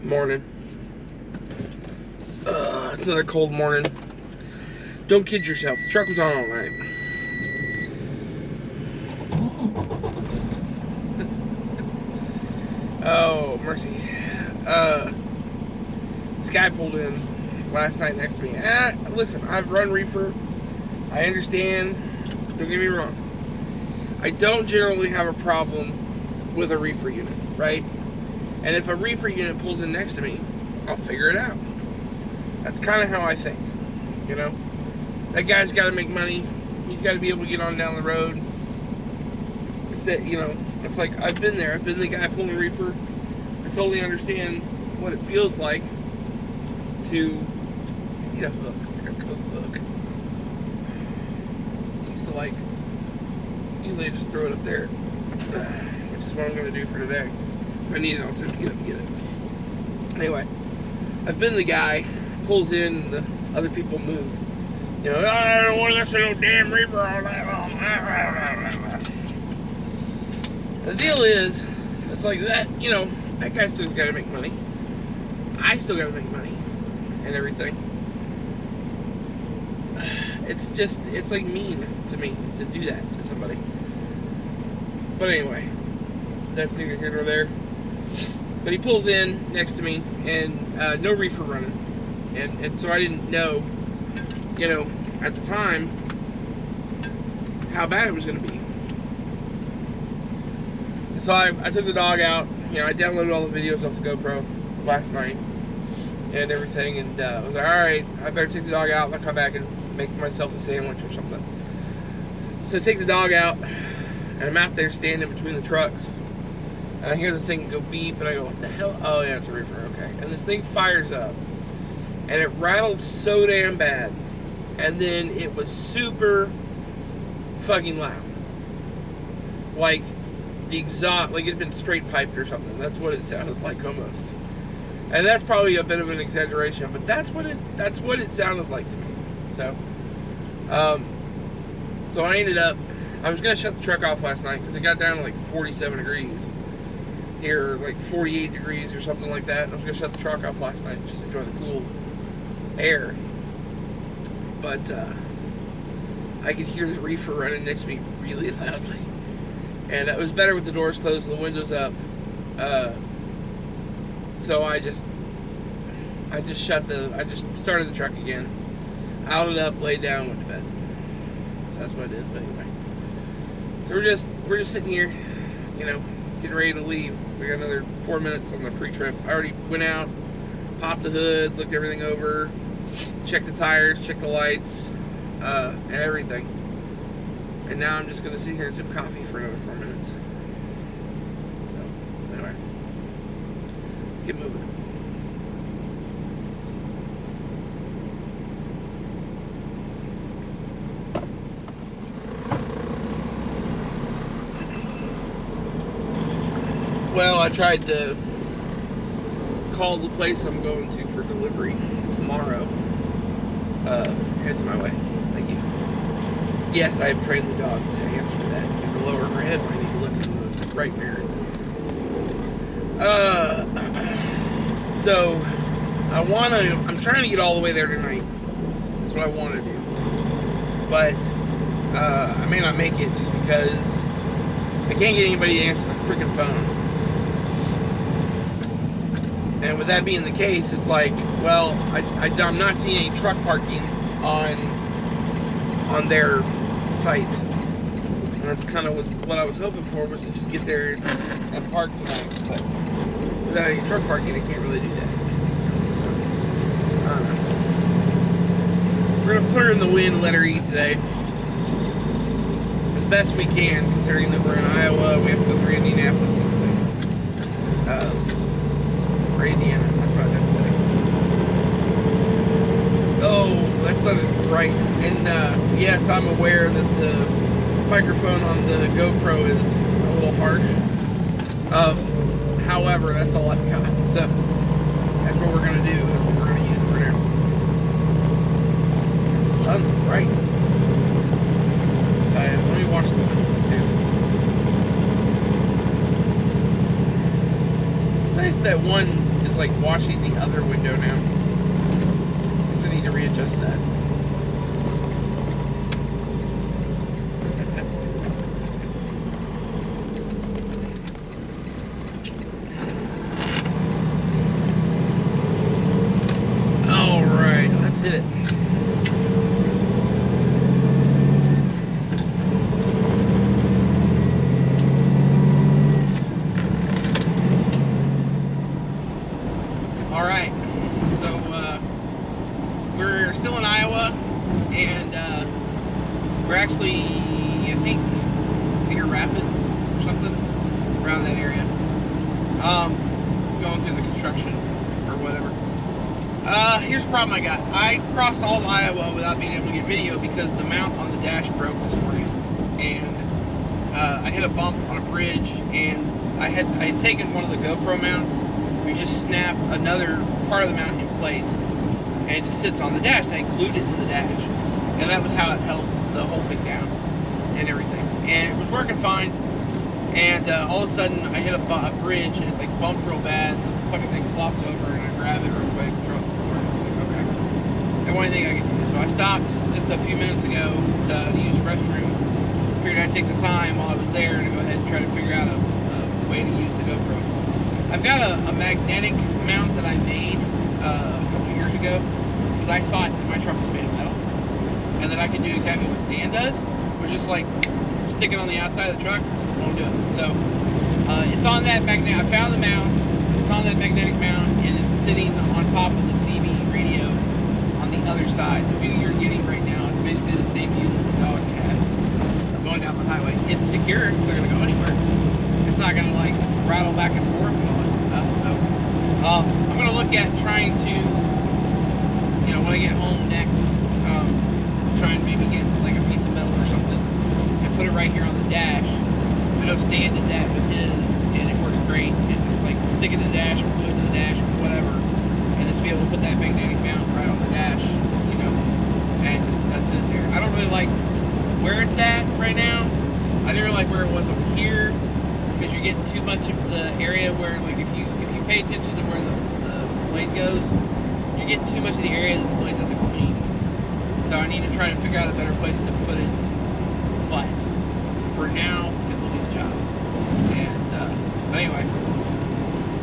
Morning. It's another cold morning. Don't kid yourself. The truck was on all night. Oh, mercy. This guy pulled in last night next to me. Listen, I've run reefer. I understand. Don't get me wrong. I don't generally have a problem with a reefer unit, right? And if a reefer unit pulls in next to me, I'll figure it out. That's kind of how I think, you know? That guy's got to make money. He's got to be able to get on down the road. It's that, you know, it's like, I've been there. I've been the guy pulling reefer. I totally understand what it feels like to eat a hook, like a Coke hook. I used to like, usually I just throw it up there, which is what I'm going to do for today. If I need it, I'll just get it. Anyway, I've been the guy pulls in and the other people move. You know, I don't want to listen to no damn reaper all night long. The deal is, it's like that, you know, that guy still's got to make money. I still got to make money and everything. It's just, it's like mean to me to do that to somebody. But anyway, that's neither here nor there. But he pulls in next to me and no reefer running. And so I didn't know, you know, at the time, how bad it was going to be. And so I took the dog out. You know, I downloaded all the videos off the GoPro last night and everything. And I was like, all right, I better take the dog out and I'll come back and make myself a sandwich or something. So I take the dog out and I'm out there standing between the trucks. And I hear the thing go beep and I go, what the hell? Oh yeah, it's a reefer, okay. And this thing fires up. And it rattled so damn bad. And then it was super fucking loud. Like the exhaust, like it had been straight piped or something. That's what it sounded like almost. And that's probably a bit of an exaggeration, but that's what it sounded like to me. So so I ended up, I was gonna shut the truck off last night because it got down to like 47 degrees. Here, like 48 degrees or something like that. I was gonna shut the truck off last night, just enjoy the cool air. But I could hear the reefer running next to me really loudly, and it was better with the doors closed and the windows up. So I just started the truck again, outed up, laid down, went to bed. So that's what I did. But anyway, so we're just sitting here, you know, getting ready to leave. We got another 4 minutes on the pre-trip. I already went out, popped the hood, looked everything over, checked the tires, checked the lights, and everything. And now I'm just gonna sit here and sip coffee for another 4 minutes. So anyway, let's get moving. Well, I tried to call the place I'm going to for delivery tomorrow. Head's my way. Thank you. Yes, I have trained the dog to answer that in the lower red when I need to look in the right mirror. So I'm trying to get all the way there tonight. That's what I want to do. But I may not make it just because I can't get anybody to answer the freaking phone. And with that being the case, it's like, well, I'm not seeing any truck parking on their site. And that's kind of what I was hoping for, was to just get there and park tonight. But without any truck parking, I can't really do that. So, we're going to put her in the wind and let her eat today. As best we can, considering that we're in Iowa. We have to go through Indianapolis and everything. Or Indiana, that's what I meant to say. Oh, that sun is bright. And yes, I'm aware that the microphone on the GoPro is a little harsh. However, that's all I've got. So that's what we're gonna do. That's what we're gonna use for now. The sun's bright. that one is like washing the other window now. I guess I need to readjust that. Alright, let's hit it. Alright, so we're still in Iowa, and we're actually, I think, Cedar Rapids or something, around that area. Going through the construction or whatever. Here's the problem I got. I crossed all of Iowa without being able to get video because the mount on the dash broke this morning, and I hit a bump on a bridge, and I had taken one of the GoPro mounts. We just snap another part of the mount in place, and it just sits on the dash, and I glued it to the dash, and that was how it held the whole thing down and everything, and it was working fine. And all of a sudden I hit a bridge, and it like bumped real bad. The fucking thing flops over, and I grab it real quick, throw it to the floor, and I was like, okay, the only thing I can do. So I stopped just a few minutes ago to use the restroom. Figured I'd take the time while I was there to go ahead and try to figure out a way to use the GoPro. I've got a magnetic mount that I made a couple years ago because I thought my truck was made of metal and that I could do exactly what Stan does, which is like stick it on the outside of the truck, won't do it. So it's on that magnetic. I found the mount. It's on that magnetic mount and it's sitting on top of the CB radio on the other side. The view you're getting right now is basically the same view that the dog has going down the highway. It's secure. It's not going to go anywhere. It's not going to like rattle back and forth and all that stuff. So I'm going to look at trying to, you know, when I get home next, try and maybe get like a piece of metal or something and put it right here on the dash. I know Stan did that with his, and it works great. And just like stick it to the dash, or glue it to the dash, or whatever, and just be able to put that magnetic mount right on the dash, you know, and just sit it there. I don't really like where it's at right now. I didn't really like where it was over here, because you're getting too much of the area where, like, if you pay attention to where the blade goes, you're getting too much of the area that the blade doesn't clean. So I need to try to figure out a better place to put it. But for now, it will do the job. And but anyway,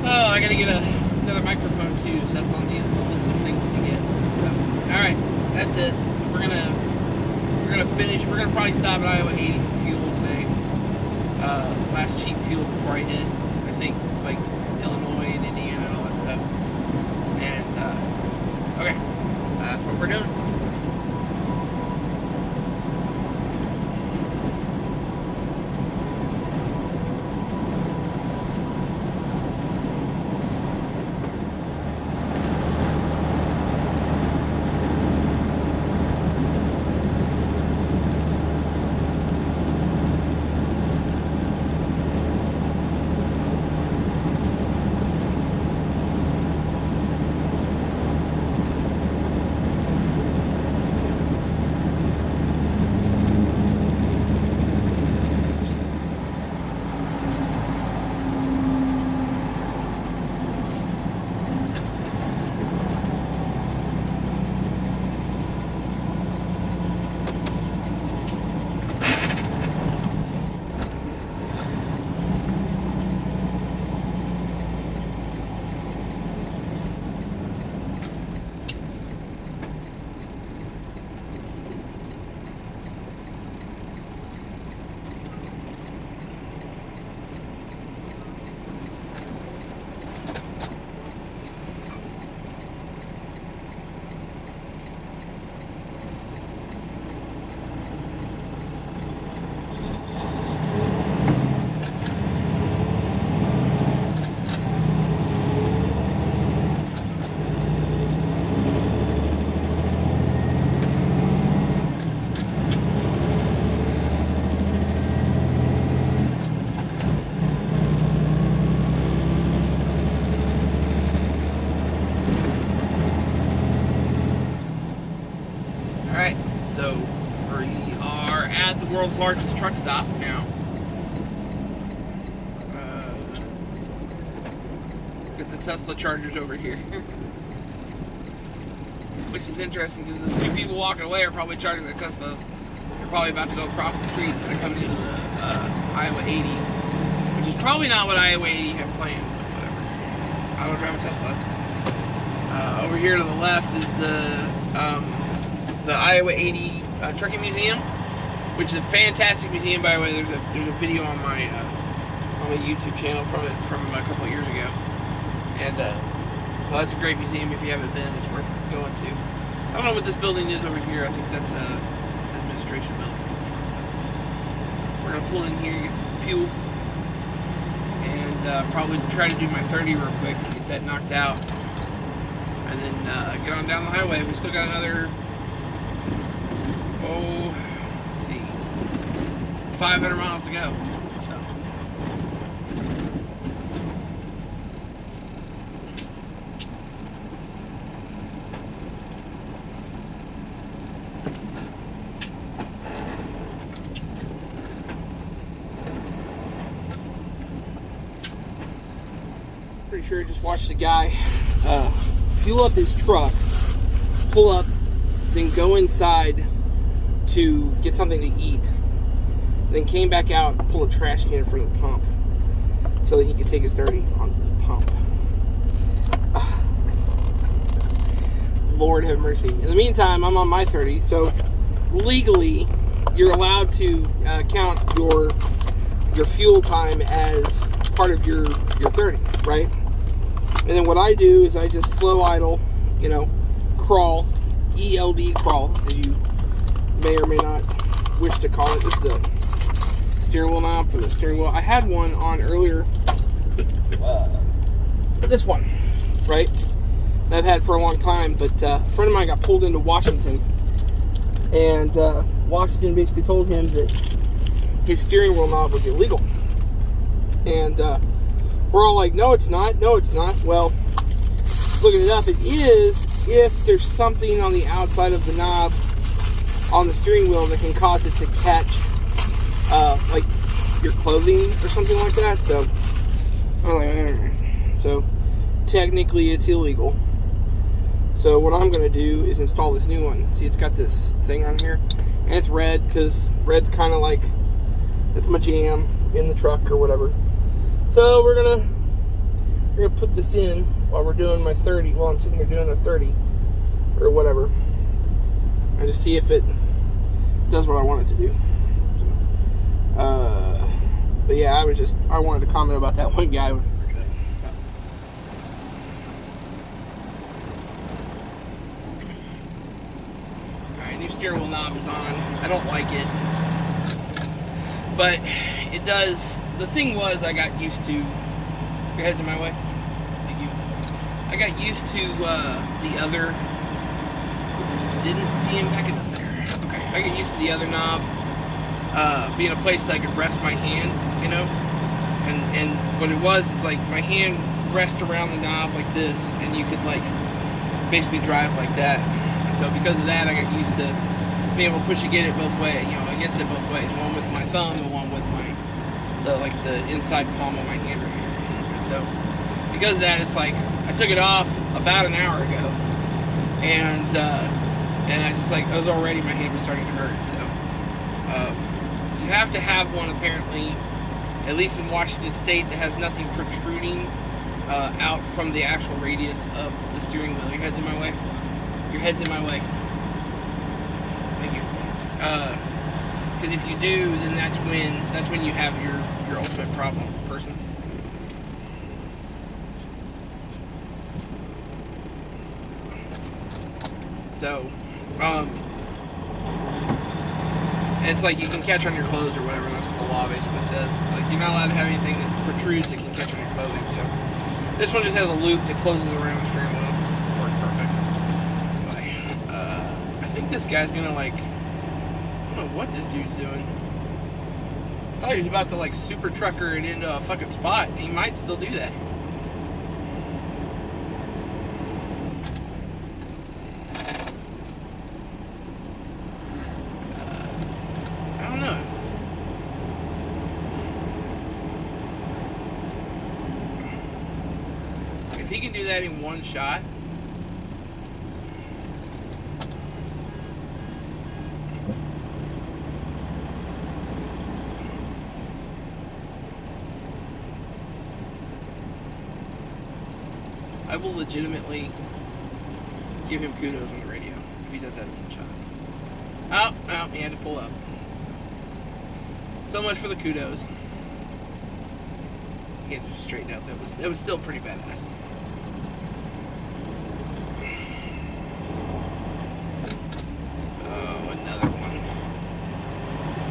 oh, I gotta get another microphone too. So that's on the list of things to get. So, all right, that's it. So we're gonna finish. We're gonna probably stop at Iowa 80 for fuel today. Last cheap fuel before I hit, I think, like Illinois and Indiana and all that stuff. And okay, that's what we're doing. So we are at the world's largest truck stop now. At the Tesla chargers over here. Which is interesting because the two people walking away are probably charging their Tesla. They're probably about to go across the streets and they're coming into Iowa 80. Which is probably not what Iowa 80 have planned, but whatever. I don't drive a Tesla. Over here to the left is the Iowa 80 Trucking Museum, which is a fantastic museum, by the way. There's a video on my YouTube channel from it from a couple of years ago, and so that's a great museum. If you haven't been, it's worth going to. I don't know what this building is over here. I think that's a administration building. We're gonna pull in here, get some fuel, and probably try to do my 30 real quick and get that knocked out, and then get on down the highway. We still got another, let's see, 500 miles to go. So. Pretty sure I just watched a guy fuel up his truck, pull up, then go inside to get something to eat, then came back out, pull a trash can in front of the pump so that he could take his 30 on the pump. Lord have mercy. In the meantime, I'm on my 30, so legally you're allowed to count your fuel time as part of your 30, right? And then what I do is I just slow idle, crawl, ELD crawl, as you may or may not wish to call it. This is a steering wheel knob for the steering wheel. I had one on earlier, this one, right? That I've had for a long time, but a friend of mine got pulled into Washington, and Washington basically told him that his steering wheel knob was illegal. And we're all like, no, it's not. No, it's not. Well, looking it up, it is if there's something on the outside of the knob on the steering wheel that can cause it to catch, like your clothing or something like that. So, so technically it's illegal. So what I'm going to do is install this new one. See, it's got this thing on here, and it's red because red's kind of like, it's my jam in the truck or whatever. So we're gonna put this in while we're doing my 30. While I'm sitting here doing a 30 or whatever, and just see if it does what I want it to do. So, but yeah, I wanted to comment about that one guy. Alright, new steering wheel knob is on. I don't like it, but it does. The thing was, I got used to, your head's in my way, thank you. I got used to the other, didn't see him back in there. Okay, I got used to the other knob being a place that I could rest my hand, and what it was is like my hand rests around the knob like this, and you could like basically drive like that. And so because of that, I got used to being able to push and get it both ways, I guess it both ways, one with my thumb and one with the inside palm of my hand right here. And so because of that, it's like I took it off about an hour ago, and I just like, it was already, my hand was starting to hurt. So you have to have one, apparently, at least in Washington State, that has nothing protruding out from the actual radius of the steering wheel. Your head's in my way. Your head's in my way. Thank you. Because if you do, then that's when you have your ultimate problem, person. So, it's like you can catch on your clothes or whatever. That's what the law basically says. It's like you're not allowed to have anything that protrudes that can catch on your clothing. So, this one just has a loop that closes around the steering wheel. Works perfect. I think this guy's gonna like. I don't know what this dude's doing. I thought he was about to like super trucker it into a fucking spot. He might still do that. I don't know. If he do that in one shot. I will legitimately give him kudos on the radio if he does that in one shot. Oh, he had to pull up. So much for the kudos. He had to just straighten out. That was still pretty badass. Oh, another one.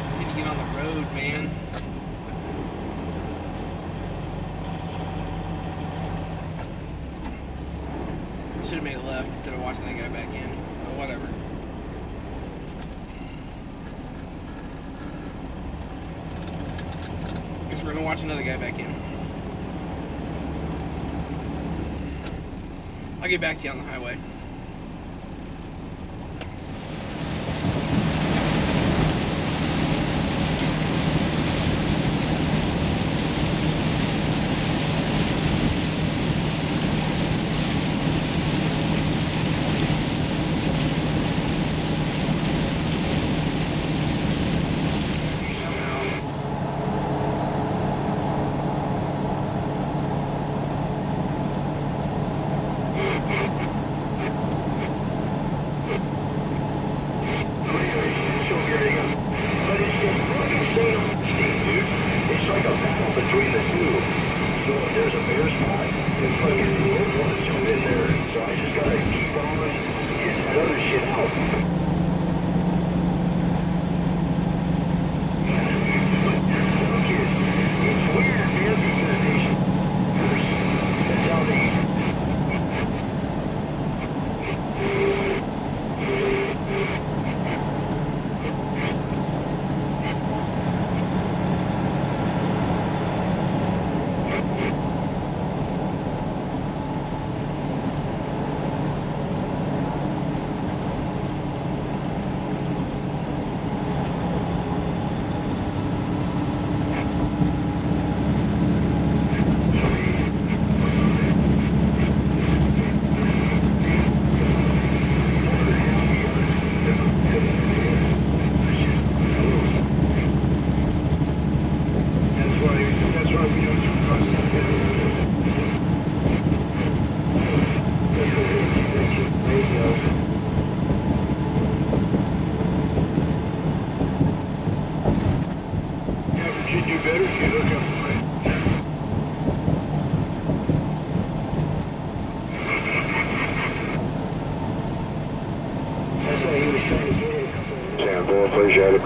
Just need to get on the road, man. Should have made a left instead of watching that guy back in. But whatever. Guess we're gonna watch another guy back in. I'll get back to you on the highway. Appreciate it.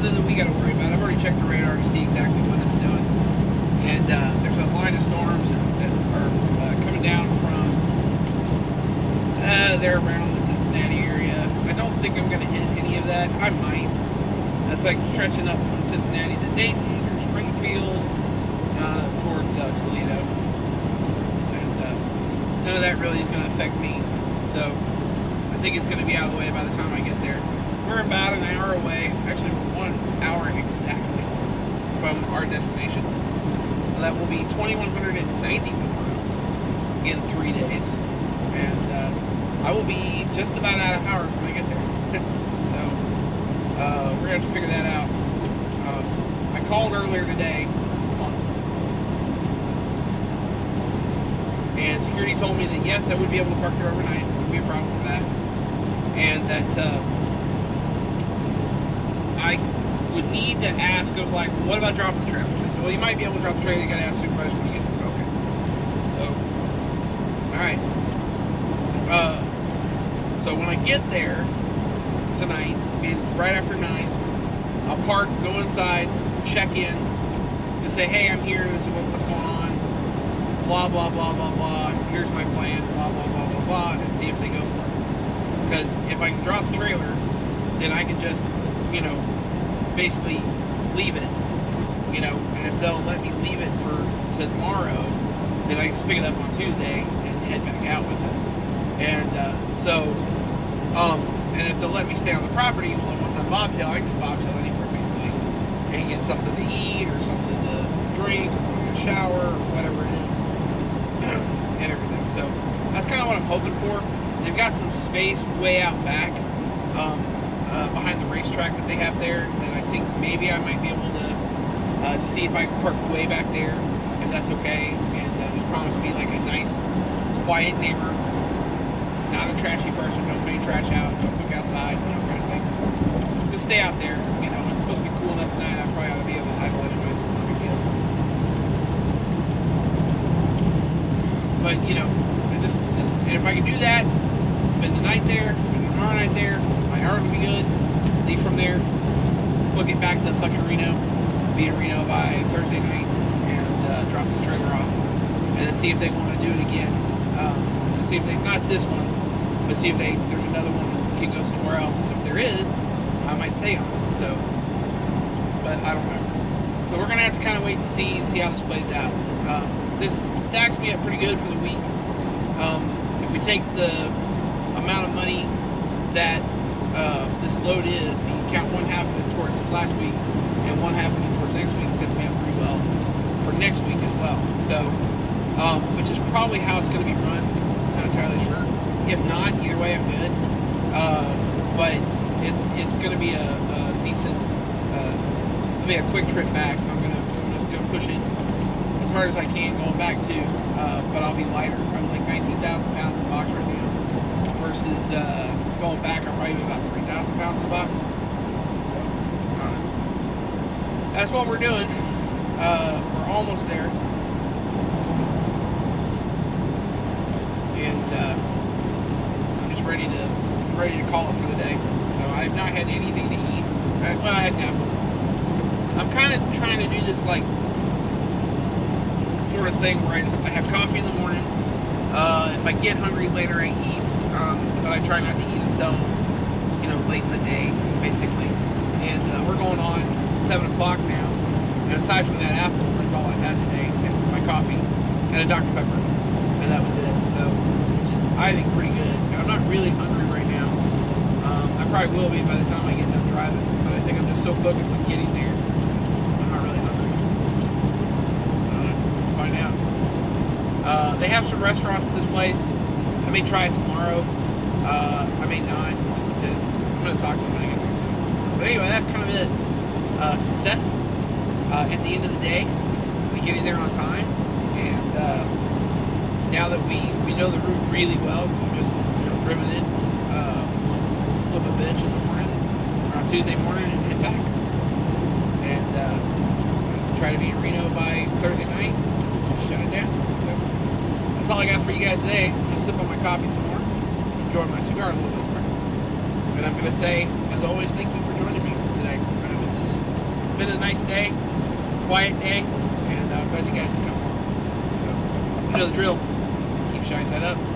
nothing that we got to worry about. I've already checked the radar to see exactly what it's doing. And there's a line of storms that are coming down from there around the Cincinnati area. I don't think I'm going to hit any of that. I might. That's like stretching up from Cincinnati to Dayton or Springfield towards Toledo. And none of that really is going to affect me. So I think it's going to be out of the way by the time I get there. We're about an hour away. Actually, we're 1 hour exactly from our destination. So that will be 2,190 miles in 3 days. And I will be just about out of hours when I get there. So we're going to have to figure that out. I called earlier today and security told me that yes, I would be able to park there overnight. Wouldn't be a problem with that. And that I would need to ask. I was like, well, what about dropping the trailer? I said, well, you might be able to drop the trailer. You got to ask the supervisor when you get there. Okay. So, all right. So when I get there tonight, right after 9, I'll park, go inside, check in, and say, hey, I'm here. This is what's going on. Blah blah blah blah blah. Here's my plan. Blah blah blah blah blah, and see if they go for it. Because if I can drop the trailer, then I can just, you know, basically leave it, you know, and if they'll let me leave it for tomorrow, then I can just pick it up on Tuesday and head back out with it. And and if they'll let me stay on the property, well, then once I'm bobtail, I can just bobtail anywhere basically and get something to eat or something to drink, or a shower, or whatever it is, and everything. So that's kind of what I'm hoping for. They've got some space way out back. Behind the racetrack that they have there, and I think maybe I might be able to see if I can park way back there, if that's okay, and just promise me like a nice, quiet neighbor, not a trashy person, don't put any trash out, don't cook outside, you know, kind of thing. Just stay out there, you know. It's supposed to be cool enough tonight. I probably ought to be able to idle anyways. It's not a big deal. But you know, and if I can do that, spend the night there, spend tomorrow night there. My hours will be good. Leave from there. Book it back to fucking Reno. Be in Reno by Thursday night and drop this trailer off. And then see if they want to do it again. See if they, not this one, but see if there's another one that can go somewhere else. And if there is, I might stay on it. So, but I don't know. So we're gonna have to kind of wait and see how this plays out. This stacks me up pretty good for the week. If we take the amount of money that this load is, and you count one half of it towards this last week and one half of it towards next week, it sets me up pretty well for next week as well. So, which is probably how it's going to be run. Not entirely sure. If not, either way, I'm good. But it's going to be a decent, it'll be a quick trip back. I'm just going to push it as hard as I can going back too. But I'll be lighter. I'm like 19,000 pounds in the box right now versus going back, I'm probably about 3,000 pounds in the box. So, that's what we're doing. We're almost there. And I'm just ready to call it for the day. So I have not had anything to eat. Well, I had an apple. I'm kind of trying to do this like sort of thing where I have coffee in the morning. If I get hungry later, I eat. But I try not to eat until, you know, late in the day, basically. And we're going on 7 o'clock now. And aside from that apple, that's all I've had today. And my coffee and a Dr. Pepper. And that was it. So, which is, I think, pretty good. And I'm not really hungry right now. I probably will be by the time I get done driving. But I think I'm just so focused on getting there. I'm not really hungry. Find out. They have some restaurants in this place. I may try it tomorrow. I may not. It just depends. I'm going to talk to them when I get there soon. But anyway, that's kind of it. Success at the end of the day. We getting there on time. And now that we know the route really well, we've just driven it, flip a bitch in the morning, or on Tuesday morning, and head back. And try to be in Reno by Thursday night. Just shut it down. So that's all I got for you guys today. I'm going to sip on my coffee some more. Enjoy my cigar a little bit more. And I'm going to say, as always, thank you for joining me today. I was in been a nice day, quiet day, and I'm glad you guys have come along. So, you know the drill. Keep shining side up.